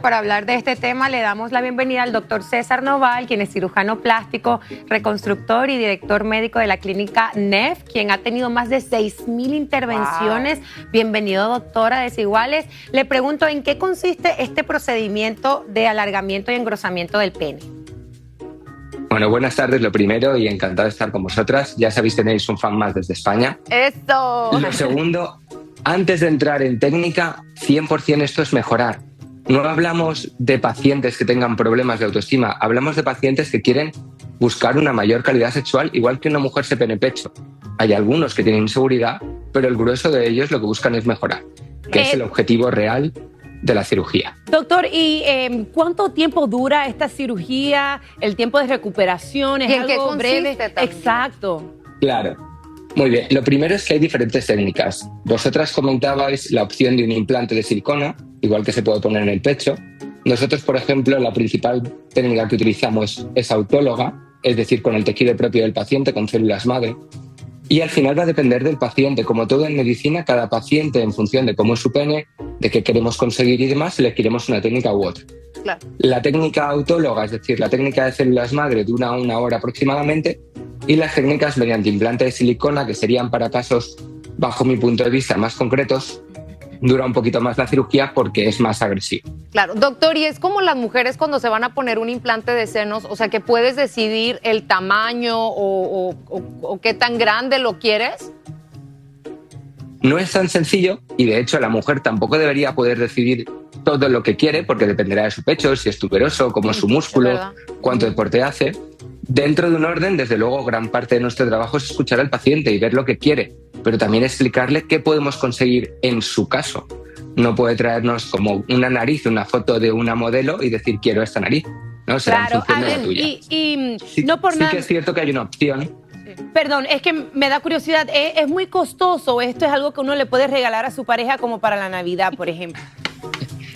Para hablar de este tema le damos la bienvenida al doctor César Noval, quien es cirujano plástico, reconstructor y director médico de la clínica NEF, quien ha tenido más de 6,000 intervenciones. Wow. Bienvenido, doctora Desiguales. Le pregunto, ¿en qué consiste este procedimiento de alargamiento y engrosamiento del pene? Bueno, buenas tardes, lo primero, y encantado de estar con vosotras. Ya sabéis, tenéis un fan más desde España. ¡Eso! Lo segundo, antes de entrar en técnica, 100% esto es mejorar. No hablamos de pacientes que tengan problemas de autoestima, hablamos de pacientes que quieren buscar una mayor calidad sexual, igual que una mujer se pene pecho. Hay algunos que tienen inseguridad, pero el grueso de ellos lo que buscan es mejorar, que es el objetivo real de la cirugía. Doctor, ¿y cuánto tiempo dura esta cirugía? ¿El tiempo de recuperación es algo breve? Exacto. Claro. Muy bien. Lo primero es que hay diferentes técnicas. Vosotras comentabais la opción de un implante de silicona, igual que se puede poner en el pecho. Nosotros, por ejemplo, la principal técnica que utilizamos es autóloga, es decir, con el tejido propio del paciente, con células madre. Y al final va a depender del paciente. Como todo en medicina, cada paciente, en función de cómo es su pene, de qué queremos conseguir y demás, elegiremos una técnica u otra. Claro. La técnica autóloga, es decir, la técnica de células madre, dura 1 hora aproximadamente, y las técnicas mediante implante de silicona, que serían para casos, bajo mi punto de vista, más concretos, dura un poquito más la cirugía porque es más agresivo. Claro, doctor, y es como las mujeres cuando se van a poner un implante de senos, o sea, que puedes decidir el tamaño o qué tan grande lo quieres. No es tan sencillo y de hecho la mujer tampoco debería poder decidir todo lo que quiere porque dependerá de su pecho, si es tuberoso, cómo es su músculo, cuánto deporte hace. Dentro de un orden, desde luego, gran parte de nuestro trabajo es escuchar al paciente y ver lo que quiere, pero también explicarle qué podemos conseguir en su caso. No puede traernos como una nariz, una foto de una modelo y decir quiero esta nariz. No, será en función de la tuya. Y no por nada. Sí que es cierto que hay una opción. Perdón, es que me da curiosidad. ¿Es muy costoso? ¿Esto es algo que uno le puede regalar a su pareja como para la Navidad, por ejemplo?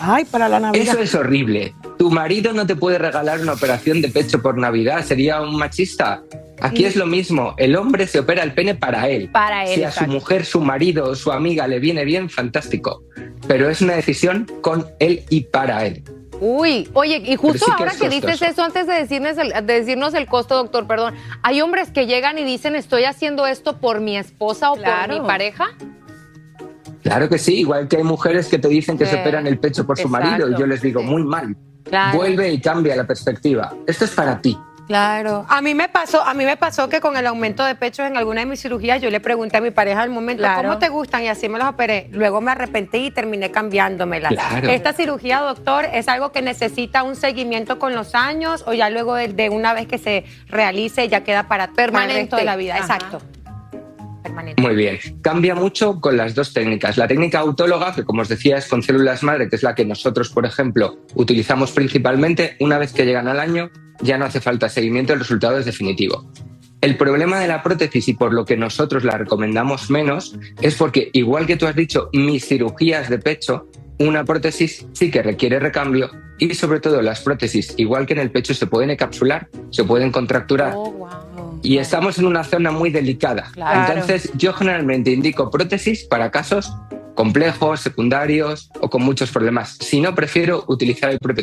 Ay, para la Navidad. Eso es horrible. Tu marido no te puede regalar una operación de pecho por Navidad. Sería un machista. Aquí es lo mismo. El hombre se opera el pene para él. Para él. Si a su mujer, su marido o su amiga le viene bien, fantástico. Pero es una decisión con él y para él. Uy, oye, y justo sí ahora que dices eso, antes de decirnos el costo, doctor, perdón, hay hombres que llegan y dicen, estoy haciendo esto por mi esposa o por mi pareja. Claro que sí, igual que hay mujeres que te dicen que se operan el pecho por su marido y yo les digo, muy mal. Claro. Vuelve y cambia la perspectiva. Esto es para ti. Claro. A mí me pasó que con el aumento de pechos en alguna de mis cirugías yo le pregunté a mi pareja al momento, ¿cómo te gustan? Y así me los operé. Luego me arrepentí y terminé cambiándomelas. Claro. ¿Esta cirugía, doctor, es algo que necesita un seguimiento con los años o ya luego de una vez que se realice ya queda para permanente el resto de la vida? Ajá. Exacto. Permanente. Muy bien. Cambia mucho con las dos técnicas. La técnica autóloga, que como os decía es con células madre, que es la que nosotros, por ejemplo, utilizamos principalmente, una vez que llegan al año, ya no hace falta seguimiento, el resultado es definitivo. El problema de la prótesis y por lo que nosotros la recomendamos menos es porque, igual que tú has dicho, mis cirugías de pecho, una prótesis sí que requiere recambio y sobre todo las prótesis, igual que en el pecho, se pueden encapsular, se pueden contracturar. Oh, wow. Y estamos en una zona muy delicada. Claro. Entonces, yo generalmente indico prótesis para casos complejos, secundarios o con muchos problemas. Si no, prefiero utilizar el propio tejido.